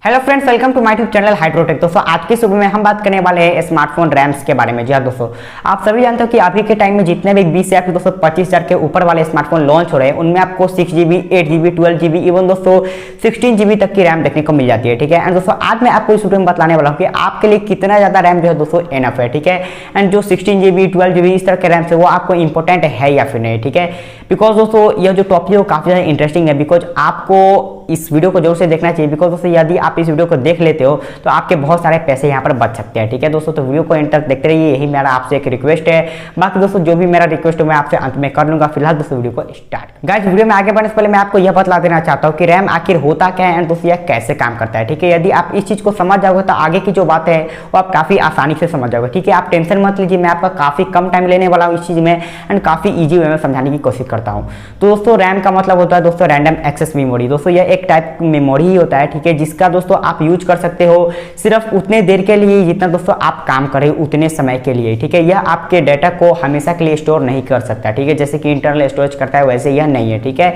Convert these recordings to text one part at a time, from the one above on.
Hello friends, welcome to my YouTube channel Hydrotech. दोस्तों आज की सुबह में हम बात करने वाले हैं स्मार्टफोन रैम्स के बारे में। जी हाँ दोस्तों, आप सभी जानते हो कि अभी के टाइम में जितने भी 20 या फिर दोस्तों 25,000 के ऊपर वाले स्मार्टफोन लॉन्च हो रहे हैं उनमें आपको 6GB, 8GB, 12GB, इवन दोस्तों 16GB तक की रैम देखने को मिल जाती है। ठीक है, एंड दोस्तों आज मैं आपको इस वीडियो में बतलाने वाला हूँ कि आपके लिए कितना ज्यादा रैम जो है दोस्तों एनफ है। ठीक है, एंड जो 16GB, 12GB इस तरह के रैम है वो आपको इंपॉर्टेंट है या फिर नहीं। ठीक है, बिकॉज दोस्तों यह जो टॉपिक है वो काफी ज्यादा इंटरेस्टिंग है। बिकॉज आपको इस वीडियो को जरूर से देखना चाहिए। बिकॉज दोस्तों यदि आप इस वीडियो को देख लेते हो तो आपके बहुत सारे पैसे यहाँ पर बच सकते हैं। ठीक है दोस्तों, तो वीडियो को एंड तक देखते रहिए, यही मेरा आपसे एक रिक्वेस्ट है। बाकी दोस्तों जो भी मेरा रिक्वेस्ट है मैं आपसे अंत में कर लूंगा। फिलहाल दोस्तों वीडियो को स्टार्ट। गाइस, वीडियो में आगे बढ़ने से पहले मैं आपको यह बतला देना चाहता हूँ कि रैम आखिर होता क्या है एंड दोस्तों यह कैसे काम करता है। ठीक है, यदि आप इस चीज को समझ जाओगे तो आगे की जो बात है वो आप काफी आसानी से समझ जाओगे। ठीक है, आप टेंशन मत लीजिए, मैं आपका काफी कम टाइम लेने वाला हूँ इस चीज में एंड काफी ईजी वे में समझाने की कोशिश करता हूँ। तो दोस्तों रैम का मतलब होता है दोस्तों रैंडम एक्सेस मेमोरी। दोस्तों यह एक टाइप मेमोरी ही होता है। ठीक है, जिसका दोस्तों आप यूज कर सकते हो सिर्फ उतने देर के लिए जितना दोस्तों आप काम करें उतने समय के लिए। ठीक है, यह आपके डाटा को हमेशा के लिए स्टोर नहीं कर सकता। ठीक है, जैसे कि इंटरनल स्टोरेज करता है वैसे यह नहीं है। ठीक है,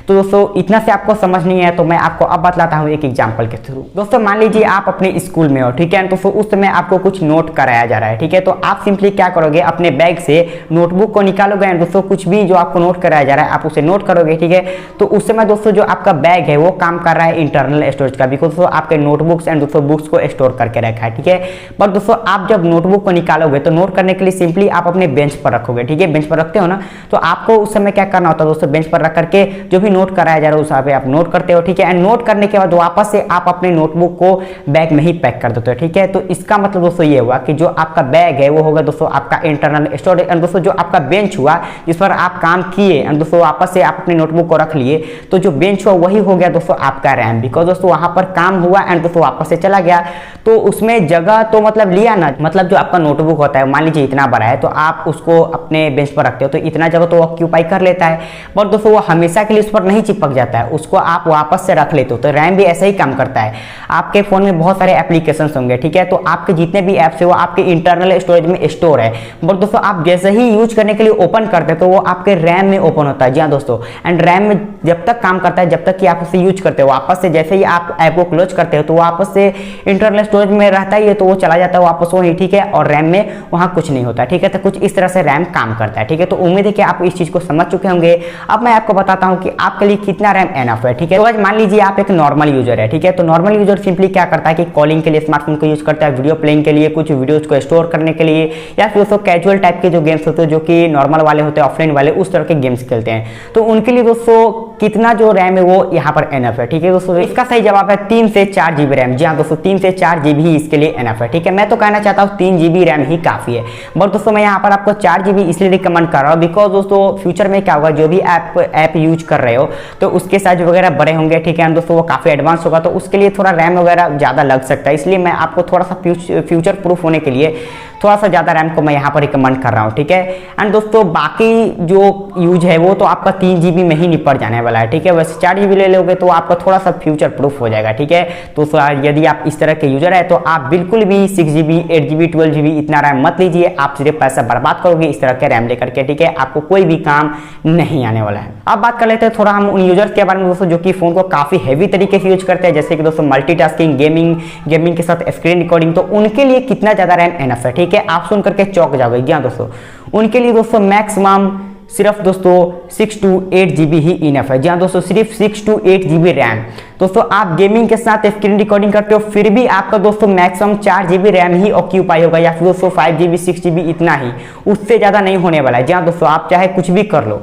तो दोस्तों इतना से आपको समझ नहीं है तो मैं आपको अब बतलाता हूं एक एग्जांपल के थ्रू। दोस्तों मान लीजिए आप अपने स्कूल में हो। ठीक है, तो उस समय आपको कुछ नोट कराया जा रहा है। ठीक है, तो आप सिंपली क्या करोगे, अपने बैग से नोटबुक को निकालोगे एंड दोस्तों कुछ भी जो आपको नोट कराया जा रहा है आप उसे नोट करोगे। ठीक है, तो उस समय दोस्तों जो आपका बैग है वो काम कर रहा है इंटरनल स्टोरेज का, बिकॉज दोस्तों आपके नोटबुक्स एंड दोस्तों बुक्स को स्टोर करके रखा है। ठीक है, पर दोस्तों आप जब नोटबुक को निकालोगे तो नोट करने के लिए सिंपली आप अपने बेंच पर रखोगे। ठीक है, बेंच पर रखते हो ना, तो आपको उस समय क्या करना होता है दोस्तों, बेंच पर रख करके जो भी नोट कराया जा रहा है उस पे आप नोट करते हो। ठीक है, एंड नोट करने के बाद वापस से आप अपने नोटबुक को बैग में ही पैक कर देते हो। ठीक है, तो इसका मतलब दोस्तों ये हुआ कि जो आपका बैग है वो होगा दोस्तों आपका इंटरनल स्टोरेज एंड दोस्तों जो आपका बेंच हुआ जिस पर आप काम किए एंड दोस्तों वापस से आप अपने नोटबुक को रख लिए, तो जो बेंच हुआ वही हो गया दोस्तों आपका रैम। बिकॉज दोस्तों वहां पर काम हुआ एंड दोस्तों वापस से चला गया, तो उसमें जगह तो मतलब लिया ना, मतलब जो आपका नोटबुक होता है मान लीजिए इतना बड़ा है तो आप उसको अपने बेंच पर रखते हो तो इतना जगह तो ऑक्यूपाई कर लेता है, पर दोस्तों वो हमेशा के लिए उस पर नहीं चिपक जाता है, उसको आप वापस से रख लेते हो। तो रैम भी ऐसा ही काम करता है। आपके फोन में बहुत सारे एप्लीकेशंस होंगे। ठीक है, तो आपके जितने भी ऐप्स है वो आपके इंटरनल स्टोरेज में स्टोर है, बट दोस्तों आप जैसे ही यूज करने के लिए ओपन करते हैं तो वो आपके रैम में ओपन होता है। जी हाँ दोस्तों, एंड रैम में जब तक काम करता है जब तक कि आप उसे यूज करते हो, वापस से जैसे ही आप ऐप को क्लोज करते हो तो वापस से इंटरनल स्टोरेज में रहता ही है तो वो चला जाता है वापस वहीं। ठीक है, और रैम में वहां कुछ नहीं होता। ठीक है, तो कुछ इस तरह से रैम काम करता है। ठीक है, तो उम्मीद है कि आप इस चीज को समझ चुके होंगे। अब मैं आपको बताता हूं कि आपके लिए कितना रैम एनफ है। ठीक है, तो आज मान लीजिए आप एक नॉर्मल यूजर है। ठीक है, तो नॉर्मल यूजर सिंपली क्या करता है कि कॉलिंग के लिए स्मार्टफोन को यूज करता है, वीडियो प्लेइंग के लिए, कुछ वीडियोज को स्टोर करने के लिए, या फिर दोस्तों कैजुअल टाइप के जो गेम्स होते हैं जो कि नॉर्मल वाले होते हैं, ऑफलाइन वाले, उस तरह के गेम्स खेलते हैं। तो उनके लिए दोस्तों कितना जो रैम है वो यहाँ पर एनफ है। ठीक है दोस्तों, इसका सही जवाब है 3 से 4GB रैम। जी हाँ दोस्तों, 3 से 4GB ही इसके लिए एनफ है। ठीक है, मैं तो कहना चाहता हूँ 3GB रैम ही काफी है, बट दोस्तों मैं यहाँ पर आपको 4GB इसलिए रिकमेंड कर रहा हूँ बिकॉज दोस्तों फ्यूचर में क्या होगा, जो भी ऐप यूज कर रहे हो तो उसके साइज वगैरह बड़े होंगे। ठीक है, दोस्तों वो काफी एडवांस होगा तो उसके लिए थोड़ा रैम वगैरह ज्यादा लग सकता है, इसलिए मैं आपको थोड़ा सा फ्यूचर प्रूफ होने के लिए थोड़ा सा ज्यादा रैम को मैं यहाँ पर रिकमेंड कर रहा हूँ। ठीक है, एंड दोस्तों बाकी जो यूज है वो तो आपका 3GB में ही निपट जाने वाला है। ठीक है, वैसे 4GB ले लोगे तो आपका थोड़ा सा फ्यूचर प्रूफ हो जाएगा। ठीक है, तो यदि आप इस तरह के यूजर है तो आप बिल्कुल भी 6GB, 8GB, 12GB इतना रैम मत लीजिए, आप सिर्फ पैसा बर्बाद करोगे इस तरह के रैम लेकर के। ठीक है, आपको कोई भी काम नहीं आने वाला है। अब बात कर लेते हैं थोड़ा हम उन यूजर्स के बारे में दोस्तों जो कि फोन को काफी हैवी तरीके से यूज करते हैं, जैसे कि दोस्तों मल्टीटास्किंग, गेमिंग के साथ स्क्रीन रिकॉर्डिंग, तो उनके लिए कितना ज्यादा रैम एनफ है। ठीक है, आप सुन करके चौंक जाओगे। जी हाँ दोस्तों, उनके लिए दोस्तों मैक्सिमम सिर्फ दोस्तों 6 to 8GB ही इनफ है। जी हाँ दोस्तों, सिर्फ 6 to 8GB रैम। दोस्तों आप गेमिंग के साथ स्क्रीन रिकॉर्डिंग करते हो फिर भी आपका दोस्तों मैक्सिमम 4GB रैम ही ऑक्यूपाई होगा, या फिर दोस्तों 5GB, 6GB इतना ही, उससे ज्यादा नहीं होने वाला है। जी हाँ दोस्तों, आप चाहे कुछ भी कर लो।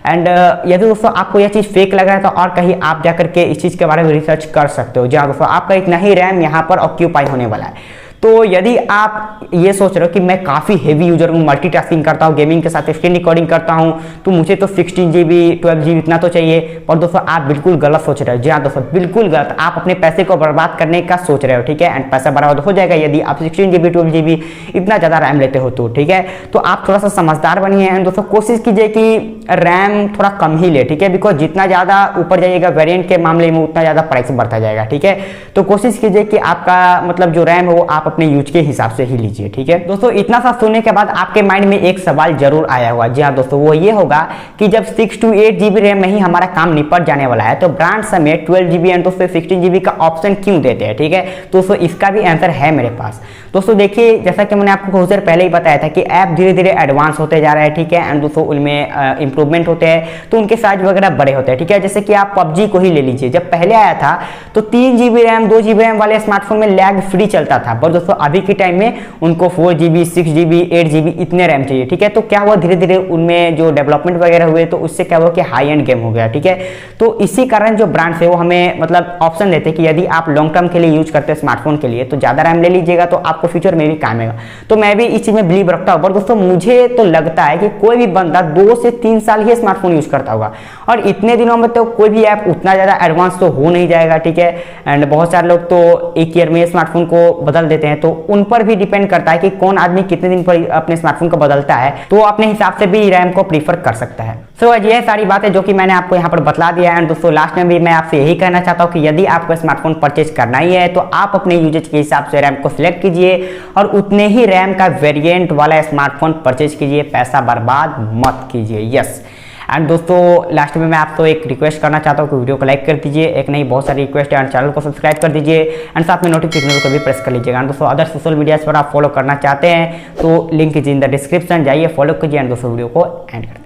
एंड यदि दोस्तों आपको यह चीज फेक लग रहा है तो और कहीं आप जाकर के इस चीज के बारे में रिसर्च कर सकते हो। जी हाँ दोस्तों, आपका इतना ही रैम यहाँ पर ऑक्यूपाई होने वाला है। तो यदि आप ये सोच रहे हो कि मैं काफी हेवी यूजर हूँ, मल्टीटास्किंग करता हूँ, गेमिंग के साथ स्क्रीन रिकॉर्डिंग करता हूँ, तो मुझे तो 16GB, 12GB इतना तो चाहिए, पर दोस्तों आप बिल्कुल गलत सोच रहे हो। जी हाँ दोस्तों, बिल्कुल गलत। आप अपने पैसे को बर्बाद करने का सोच रहे हो। ठीक है, एंड पैसा बर्बाद हो जाएगा यदि आप 16GB, 12GB इतना ज्यादा रैम लेते हो तो। ठीक है, तो आप थोड़ा सा समझदार बनिए एंड दोस्तों कोशिश कीजिए कि रैम थोड़ा कम ही ले। ठीक है, बिकॉज जितना ज्यादा ऊपर जाइएगा वेरिएंट के मामले में उतना ज्यादा प्राइस बढ़ता जाएगा। ठीक है, तो कोशिश कीजिए कि आपका मतलब जो रैम है वो आप अपने यूज के हिसाब से ही लीजिए, ठीक है दोस्तों। इतना सा सुनने के बाद आपके माइंड में एक सवाल जरूर आया होगा। जी हाँ दोस्तों, वो ये होगा कि जब 6 to 8 GB रैम में ही हमारा काम निपट जाने वाला है तो ब्रांड्स हमें 12 GB एंड दोस्तों 16 GB का ऑप्शन क्यों देते हैं, ठीक है दोस्तों। इसका भी आंसर है मेरे पास। दोस्तों देखिए, जैसा कि मैंने आपको कुछ देर पहले ही बताया था कि ऐप धीरे धीरे एडवांस होते जा रहा है, ठीक है, एंड दोस्तों उनमें इंप्रूवमेंट होते हैं तो उनके साइज वगैरह बड़े होते हैं, ठीक है। जैसे कि आप PUBG को ही ले लीजिए, जब पहले आया था तो 3 GB रैम 2 GB रैम वाले स्मार्टफोन में लैग फ्री चलता था, पर दोस्तों अभी के टाइम में उनको 4 GB 6 GB 8 GB इतने रैम चाहिए, ठीक है। तो क्या हुआ, धीरे धीरे उनमें जो डेवलपमेंट वगैरह हुए तो उससे क्या हुआ कि हाई एंड गेम हो गया, ठीक है। तो इसी कारण जो ब्रांड्स है वो हमें मतलब ऑप्शन देते हैं कि यदि आप लॉन्ग टर्म के लिए यूज करते हैं स्मार्टफोन के लिए तो ज्यादा रैम ले लीजिएगा तो आपको फ्यूचर में भी काम आएगा। तो मैं भी इस चीज में बिलीव रखता हूँ। पर दोस्तों मुझे तो लगता है कि कोई भी बंदा 2 से 3 साल ही स्मार्टफोन यूज करता होगा और इतने दिनों में तो कोई भी ऐप उतना ज्यादा एडवांस तो हो नहीं जाएगा, ठीक है। एंड बहुत सारे लोग तो एक ईयर में स्मार्टफोन को बदल देते हैं, तो उन पर भी डिपेंड करता है कि कौन आदमी कितने दिन पर अपने स्मार्टफोन को बदलता है, तो अपने हिसाब से भी रैम को प्रीफर कर सकता है। सो ये सारी बातें जो कि मैंने आपको यहाँ पर बतला दिया है। एंड दोस्तों लास्ट में भी मैं आपसे यही कहना चाहता हूँ कि यदि आपको स्मार्टफोन परचेज करना ही है तो आप अपने यूजेज के हिसाब से रैम को सिलेक्ट कीजिए और उतने ही रैम का वेरिएंट वाला स्मार्टफोन परचेज कीजिए, पैसा बर्बाद मत कीजिए। यस। एंड दोस्तों लास्ट में मैं आपको एक रिक्वेस्ट करना चाहता हूँ कि वीडियो को लाइक कर दीजिए, एक नहीं बहुत सारी रिक्वेस्ट है, एंड चैनल को सब्सक्राइब कर दीजिए एंड साथ में नोटिफिकेशन को भी प्रेस कर लीजिएगा। एंड दोस्तों अदर सोशल मीडिया पर आप फॉलो करना चाहते हैं तो link is in the description, जाइए फॉलो कीजिए। एंड दोस्तों वीडियो को एंड कर